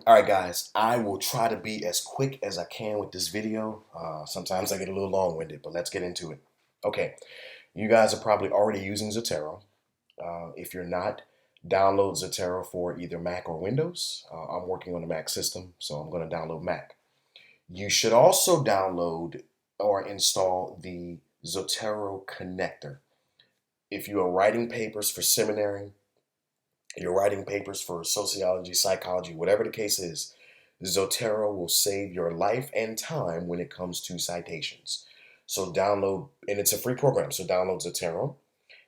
All right, guys, I will try to be as quick as I can with this video. Sometimes I get a little long-winded, but let's get into it. Okay, you guys are probably already using Zotero. If you're not, download Zotero for either Mac or Windows. I'm working on a Mac system, so I'm going to download Mac. You should also download or install the Zotero connector. If you are writing papers for seminary, you're writing papers for sociology, psychology, whatever the case is, Zotero will save your life and time when it comes to citations. So download, and it's a free program, so download Zotero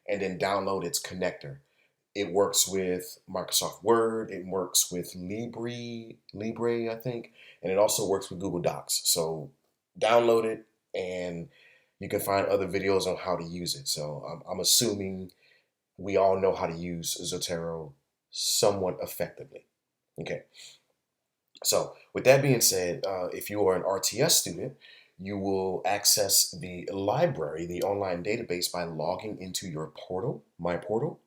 and then download its connector. It works with Microsoft Word, it works with Libre, I think, and it also works with Google Docs. So download it and you can find other videos on how to use it. So I'm assuming we all know how to use Zotero somewhat effectively. Okay, so with that being said, if you are an RTS student, you will access the library, the online database, by logging into your portal, My Portal,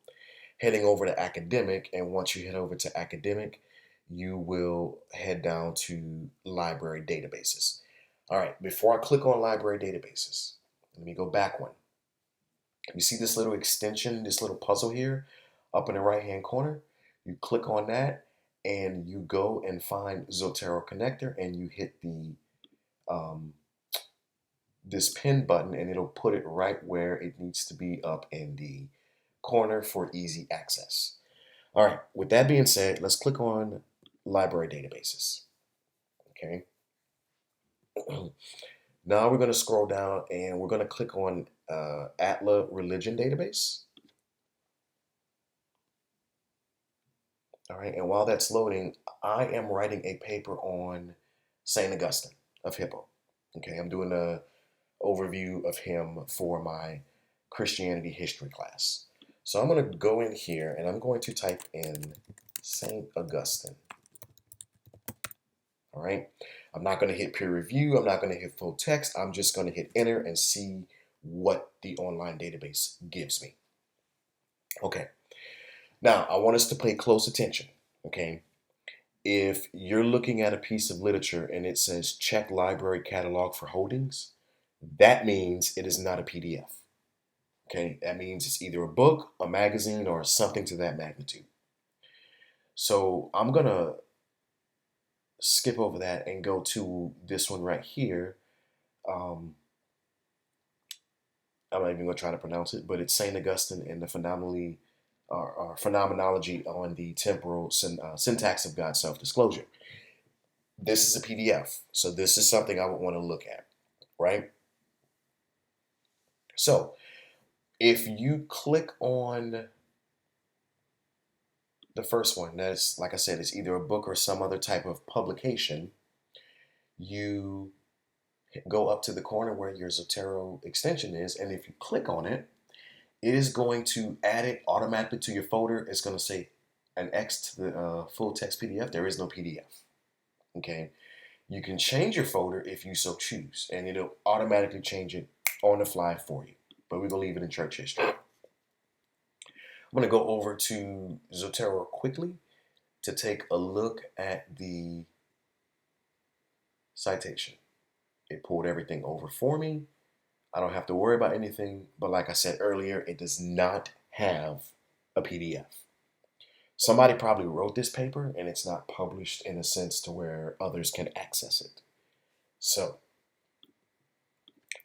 heading over to Academic, and once you head over to Academic, you will head down to Library Databases. All right, before I click on Library Databases, let me go back one. You see this little extension, this little puzzle here up in the right hand corner? You click on that and you go and find Zotero connector and you hit the um, this pin button and it'll put it right where it needs to be up in the corner for easy access. All right, with that being said, let's click on library databases. Okay. Now we're going to scroll down and we're going to click on Atla Religion Database. All right, and while that's loading, I am writing a paper on St. Augustine of Hippo. Okay, I'm doing a overview of him for my Christianity history class. So I'm going to go in here and I'm going to type in St. Augustine. All right, I'm not going to hit peer review. I'm not going to hit full text. I'm just going to hit enter and see what the online database gives me. Okay, now I want us to pay close attention. Okay, if you're looking at a piece of literature and it says check library catalog for holdings, that means it is not a PDF. Okay, that means it's either a book, a magazine, or something to that magnitude. So I'm gonna skip over that and go to this one right here. Um, I'm not even gonna try to pronounce it, but it's Saint Augustine and the phenomenology on the temporal syntax of God's self-disclosure. This is a PDF, so this is something I would want to look at, right? So if you click on the first one, that's like I said, it's either a book or some other type of publication, you go up to the corner where your Zotero extension is, and if you click on it, it is going to add it automatically to your folder. It's going to say an X to the full text PDF. There is no PDF. Okay. You can change your folder if you so choose, and it'll automatically change it on the fly for you. But we're going to leave it in church history. I'm going to go over to Zotero quickly to take a look at the citation. It pulled everything over for me. I don't have to worry about anything, but like I said earlier, it does not have a PDF. Somebody probably wrote this paper and it's not published in a sense to where others can access it. So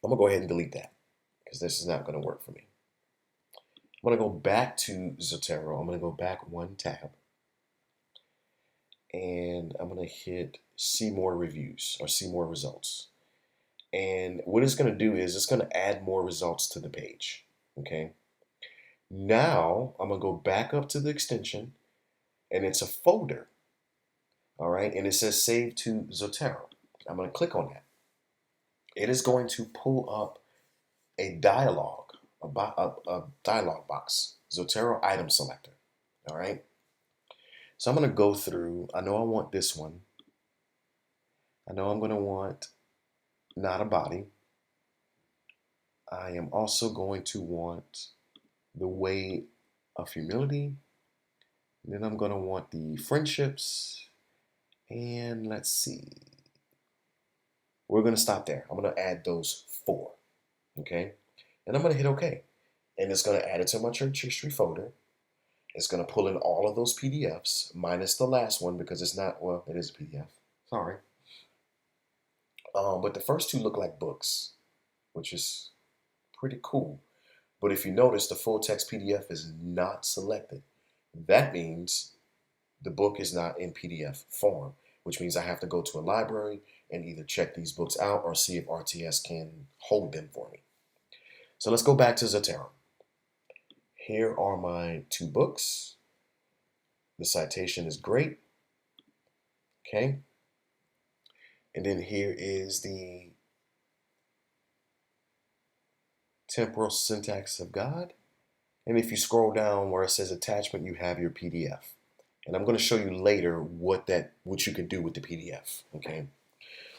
I'm gonna go ahead and delete that because this is not gonna work for me. I'm gonna go back to Zotero. I'm gonna go back one tab and I'm gonna hit see more reviews or see more results. And what it's gonna do is it's gonna add more results to the page. Okay. Now I'm gonna go back up to the extension and it's a folder. All right, and it says save to Zotero. I'm gonna click on that. It is going to pull up a dialog, a dialog box, Zotero item selector. All right, so I'm gonna go through. I know I want this one. I know I'm gonna want not a body. I am also going to want the way of humility. Then I'm gonna want the friendships, And let's see. We're going to stop there. I'm going to add those 4. Okay. And I'm going to hit OK. And it's going to add it to my church history folder. It's going to pull in all of those PDFs minus the last one because it's not, well, it is a PDF. Sorry. But the first 2 look like books, which is pretty cool. But if you notice, the full text PDF is not selected. That means the book is not in PDF form, which means I have to go to a library and either check these books out or see if RTS can hold them for me. So let's go back to Zotero. Here are my 2 books. The citation is great. Okay. And then here is the temporal syntax of God. And if you scroll down where it says attachment, you have your PDF. And I'm going to show you later what you can do with the PDF. Okay.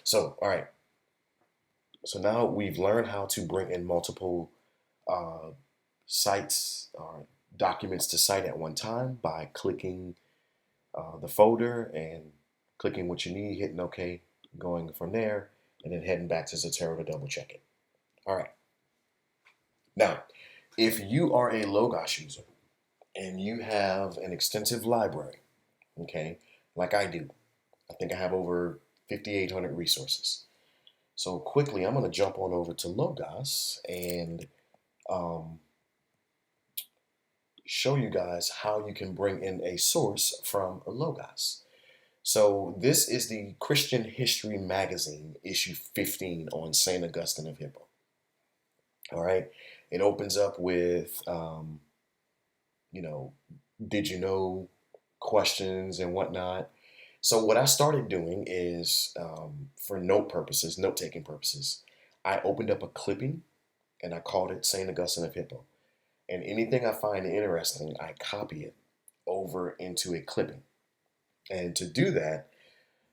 So, all right. So now we've learned how to bring in multiple sites or documents to cite at one time by clicking the folder and clicking what you need, hitting OK, going from there, and then heading back to Zotero to double check it. All right. Now, if you are a Logos user and you have an extensive library, okay, like I do, I think I have over 5,800 resources. So quickly, I'm going to jump on over to Logos and show you guys how you can bring in a source from Logos. So this is the Christian History Magazine, issue 15 on St. Augustine of Hippo. All right. It opens up with, did you know questions and whatnot. So what I started doing is, for note-taking purposes, I opened up a clipping and I called it St. Augustine of Hippo. And anything I find interesting, I copy it over into a clipping. And to do that,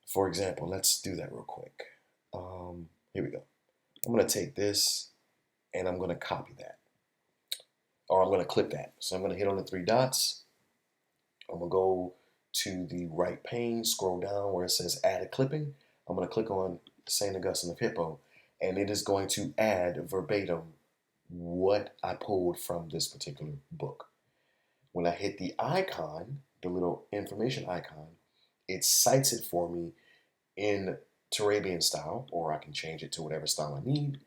for example, let's do that real quick. Here we go. I'm going to take this and I'm going to copy that. Or I'm going to clip that. So I'm going to hit on the 3 dots. I'm going to go to the right pane, scroll down where it says add a clipping. I'm going to click on St. Augustine of Hippo, and it is going to add verbatim what I pulled from this particular book. When I hit the icon, the little information icon, it cites it for me in Turabian style, or I can change it to whatever style I need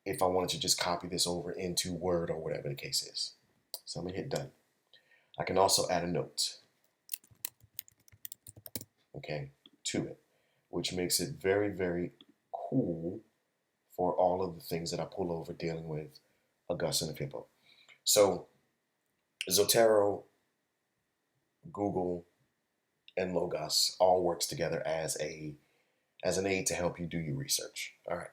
if I wanted to just copy this over into Word or whatever the case is. So I'm going to hit done. I can also add a note, okay, to it, which makes it very, very cool for all of the things that I pull over dealing with Augustine of Hippo. So Zotero, Google, and Logos all works together as an aid to help you do your research. All right.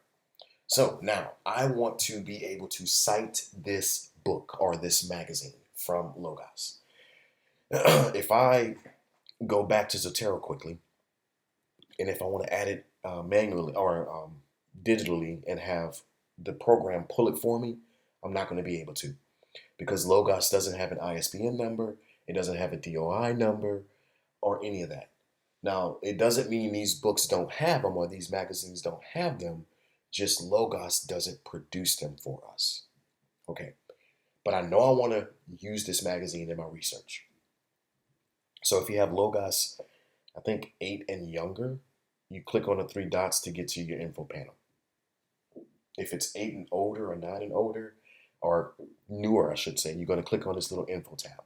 So now I want to be able to cite this book or this magazine from Logos. If I go back to Zotero quickly, and if I want to add it manually or digitally and have the program pull it for me, I'm not going to be able to, because Logos doesn't have an ISBN number, it doesn't have a DOI number, or any of that. Now, it doesn't mean these books don't have them or these magazines don't have them, just Logos doesn't produce them for us. Okay, but I know I want to use this magazine in my research. So if you have Logos, I think 8 and younger, you click on the 3 dots to get to your info panel. If it's 8 and older or 9 and older, or newer, I should say, you're going to click on this little info tab.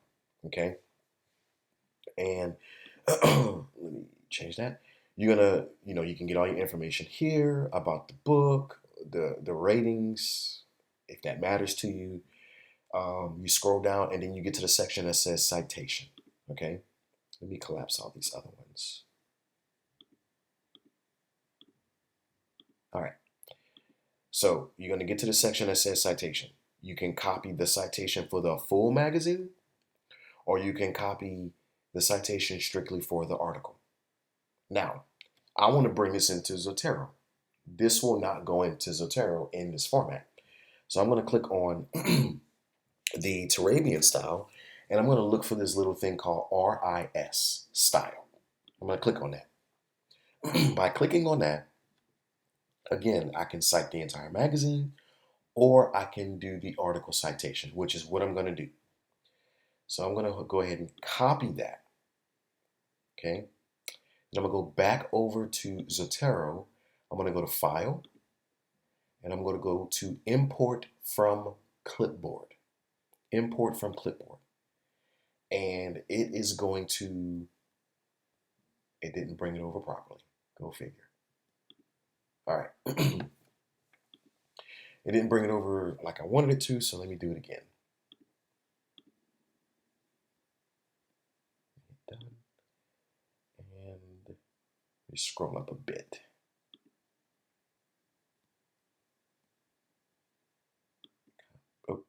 Okay. And let me change that. You're going to, you can get all your information here about the book, the ratings, if that matters to you. You scroll down and then you get to the section that says citation. Okay. Let me collapse all these other ones. All right. So you're going to get to the section that says citation. You can copy the citation for the full magazine, or you can copy the citation strictly for the article. Now, I want to bring this into Zotero. This will not go into Zotero in this format. So I'm going to click on the Turabian style, and I'm going to look for this little thing called RIS style. I'm going to click on that. By clicking on that, again, I can cite the entire magazine or I can do the article citation, which is what I'm going to do. So I'm going to go ahead and copy that. Okay. And I'm going to go back over to Zotero. I'm going to go to File, and I'm going to go to Import from Clipboard. Import from Clipboard. And it is going to, it didn't bring it over properly. Go figure. All right. It didn't bring it over like I wanted it to, so let me do it again. Done. And we scroll up a bit. Oh,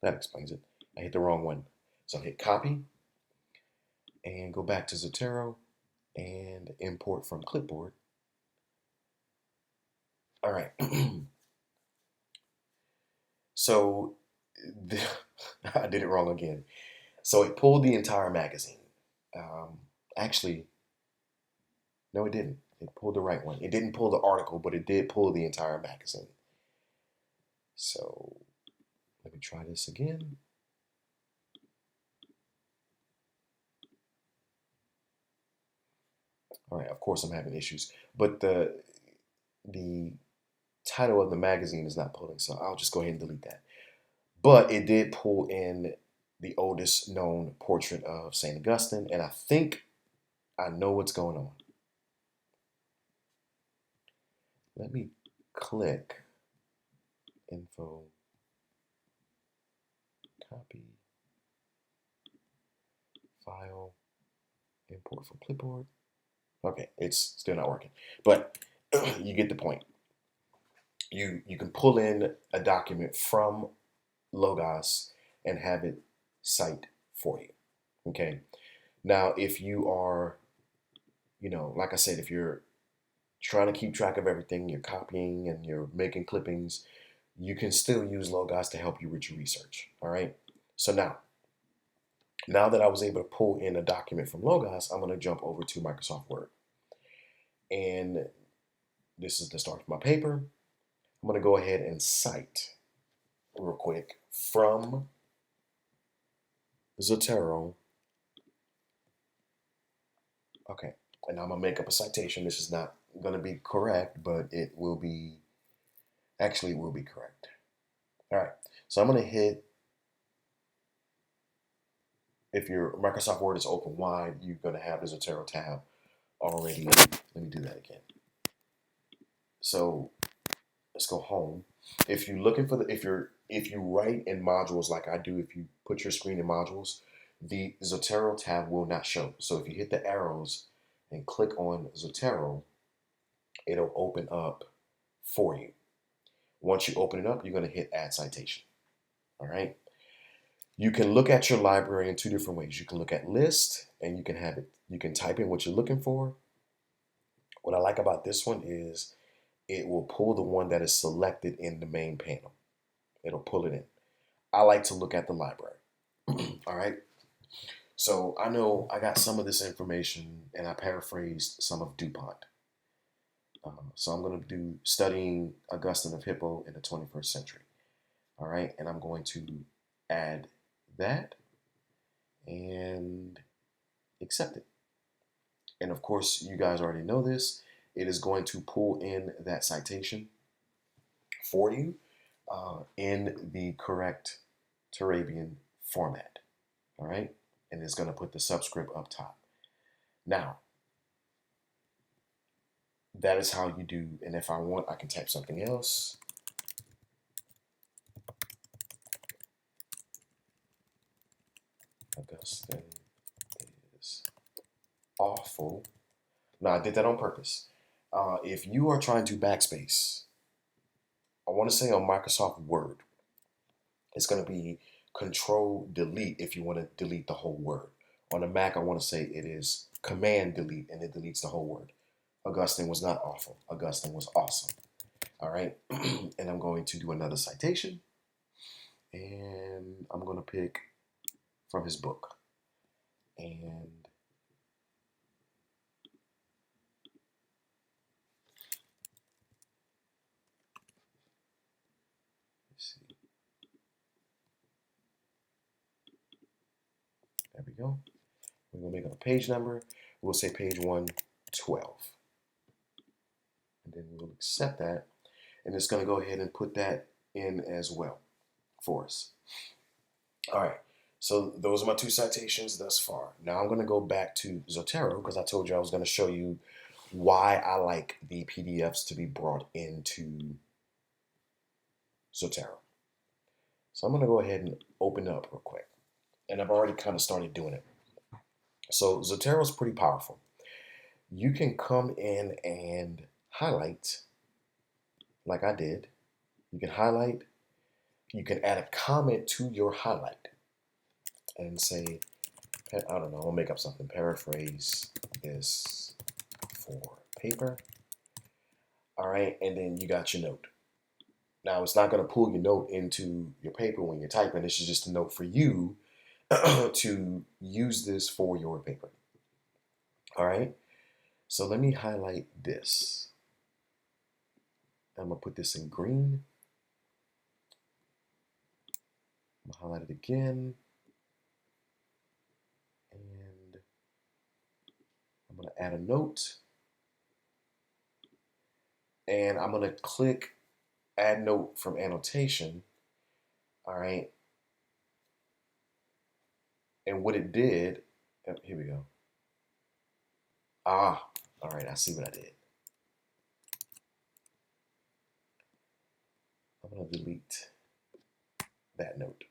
that explains it. I hit the wrong one. So hit copy and go back to Zotero and import from clipboard. All right. So I did it wrong again. So it pulled the entire magazine. Um, Actually, no, it didn't. It pulled the right one. It didn't pull the article, but it did pull the entire magazine. So let me try this again. All right, of course I'm having issues, but the title of the magazine is not pulling, so I'll just go ahead and delete that. But it did pull in the oldest known portrait of St. Augustine, and I think I know what's going on. Let me click info, copy, file, import from clipboard. Okay, it's still not working, but you get the point. You can pull in a document from Logos and have it cite for you. Okay. Now, if you are, like I said, if you're trying to keep track of everything, you're copying and you're making clippings, you can still use Logos to help you with your research. All right. So now that I was able to pull in a document from Logos, I'm going to jump over to Microsoft Word. And this is the start of my paper. I'm going to go ahead and cite real quick from Zotero. Okay. And I'm going to make up a citation. This is not going to be correct, but it will be, actually, it will be correct. All right. So I'm going to hit, if your Microsoft Word is open wide, you're going to have the Zotero tab already. Let me do that again. So let's go home. If you're looking for if you write in modules like I do, if you put your screen in modules, the Zotero tab will not show. So if you hit the arrows and click on Zotero, it'll open up for you. Once you open it up, you're going to hit add citation. All right. You can look at your library in two different ways. You can look at list and you can have it, you can type in what you're looking for. What I like about this one is it will pull the one that is selected in the main panel. It'll pull it in. I like to look at the library. All right. So I know I got some of this information and I paraphrased some of DuPont. So I'm going to do studying Augustine of Hippo in the 21st century. All right. And I'm going to add that and accept it. And of course, you guys already know this. It is going to pull in that citation for you in the correct Turabian format. All right. And it's going to put the subscript up top. Now, that is how you do. And if I want, I can type something else. Augustine is awful. No, I did that on purpose. If you are trying to backspace, I want to say on Microsoft Word, it's going to be Control Delete if you want to delete the whole word. On a Mac, I want to say it is Command Delete and it deletes the whole word. Augustine was not awful. Augustine was awesome. All right. And I'm going to do another citation. And I'm going to pick from his book. And go. We're going to make up a page number. We'll say page 112. And then we'll accept that. And it's going to go ahead and put that in as well for us. All right. So those are my 2 citations thus far. Now I'm going to go back to Zotero because I told you I was going to show you why I like the PDFs to be brought into Zotero. So I'm going to go ahead and open up real quick. And I've already kind of started doing it. So Zotero is pretty powerful. You can come in and highlight like I did. You can highlight. You can add a comment to your highlight and say, I don't know, I'll make up something. Paraphrase this for paper. All right, and then you got your note. Now, it's not going to pull your note into your paper when you're typing. This is just a note for you to use this for your paper. All right, so let me highlight this. I'm going to put this in green. I'm going to highlight it again. And I'm going to add a note. And I'm going to click Add Note from Annotation. All right. And what it did, here we go. All right, I see what I did. I'm going to delete that note.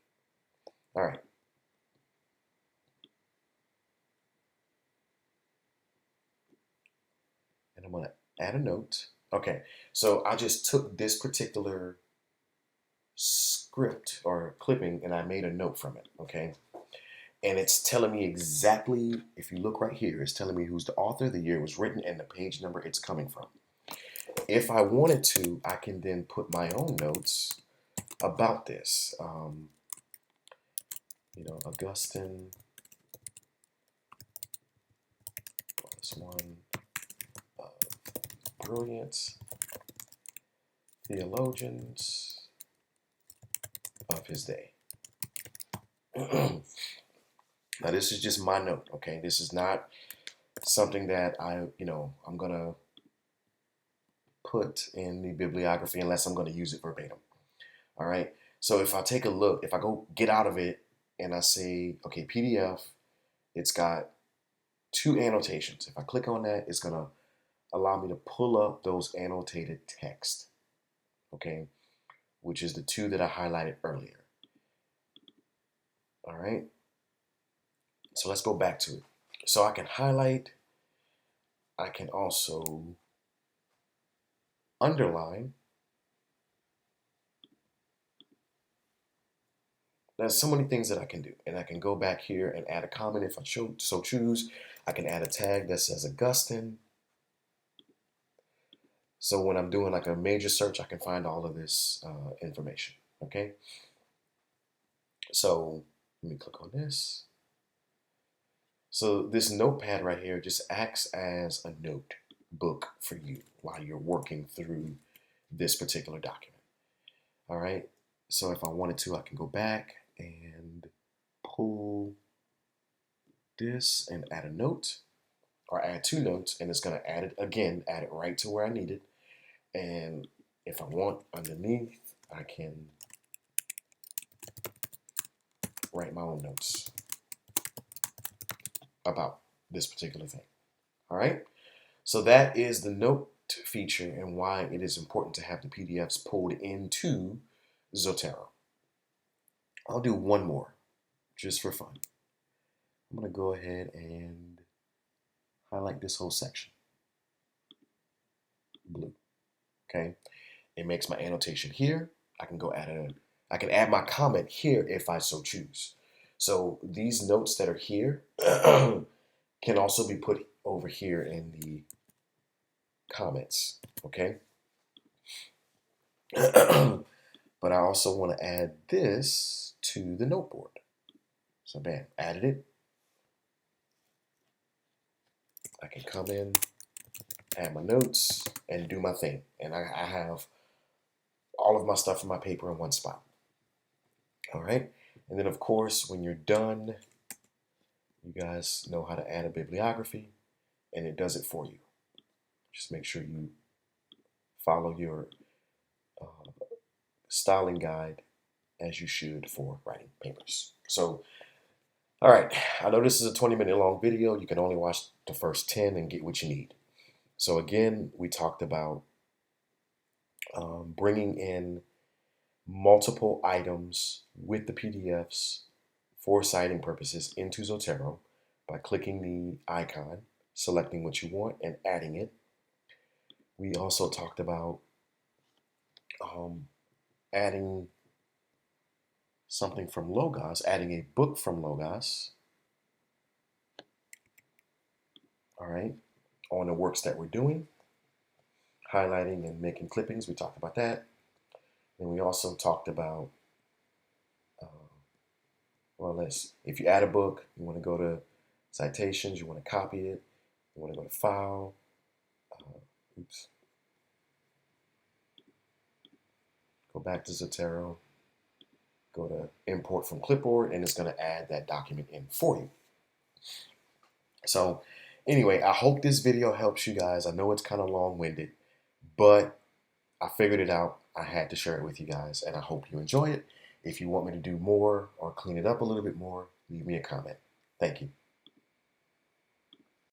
All right. And I'm going to add a note. Okay, so I just took this particular script or clipping and I made a note from it, okay? And it's telling me exactly, if you look right here, it's telling me who's the author, the year it was written, and the page number it's coming from. If I wanted to, I can then put my own notes about this. Augustine, this one, brilliant theologians of his day. Now, this is just my note, okay? This is not something that I'm going to put in the bibliography unless I'm going to use it verbatim. All right. So if I take a look, if I go get out of it and I say, okay, PDF, it's got 2 annotations. If I click on that, it's going to allow me to pull up those annotated text, okay, which is the 2 that I highlighted earlier. All right. So let's go back to it. So I can highlight. I can also underline. There's so many things that I can do. And I can go back here and add a comment if I so choose. I can add a tag that says Augustine. So when I'm doing like a major search, I can find all of this information, okay? So let me click on this. So this notepad right here just acts as a notebook for you while you're working through this particular document. All right. So if I wanted to, I can go back and pull this and add a note or add 2 notes, and it's going to add it again, add it right to where I need it. And if I want underneath, I can write my own notes about this particular thing. All right. So that is the note feature and why it is important to have the PDFs pulled into Zotero. I'll do one more just for fun. I'm going to go ahead and highlight this whole section. Blue. Okay. It makes my annotation here. I can go I can add my comment here if I so choose. So these notes that are here can also be put over here in the comments, okay? But I also want to add this to the noteboard. So bam, added it. I can come in, add my notes, and do my thing. And I have all of my stuff in my paper in one spot. All right. And then of course, when you're done You guys know how to add a bibliography, and it does it for you. Just make sure you follow your uh, styling guide as you should for writing papers. So, all right, I know this is a 20-minute long video. You can only watch the first 10 and get what you need. So again, we talked about bringing in multiple items with the PDFs for citing purposes into Zotero by clicking the icon, selecting what you want, and adding it. We also talked about um, adding something from Logos, adding a book from Logos, all right, on the works that we're doing, highlighting and making clippings. We talked about that. And we also talked about, uh, well, if you add a book, you want to go to citations, you want to copy it, you want to go to file, oops, go back to Zotero, go to import from clipboard, and it's going to add that document in for you. So anyway, I hope this video helps you guys. I know it's kind of long-winded, but I figured it out. I had to share it with you guys, and I hope you enjoy it. If you want me to do more or clean it up a little bit more, leave me a comment. Thank you.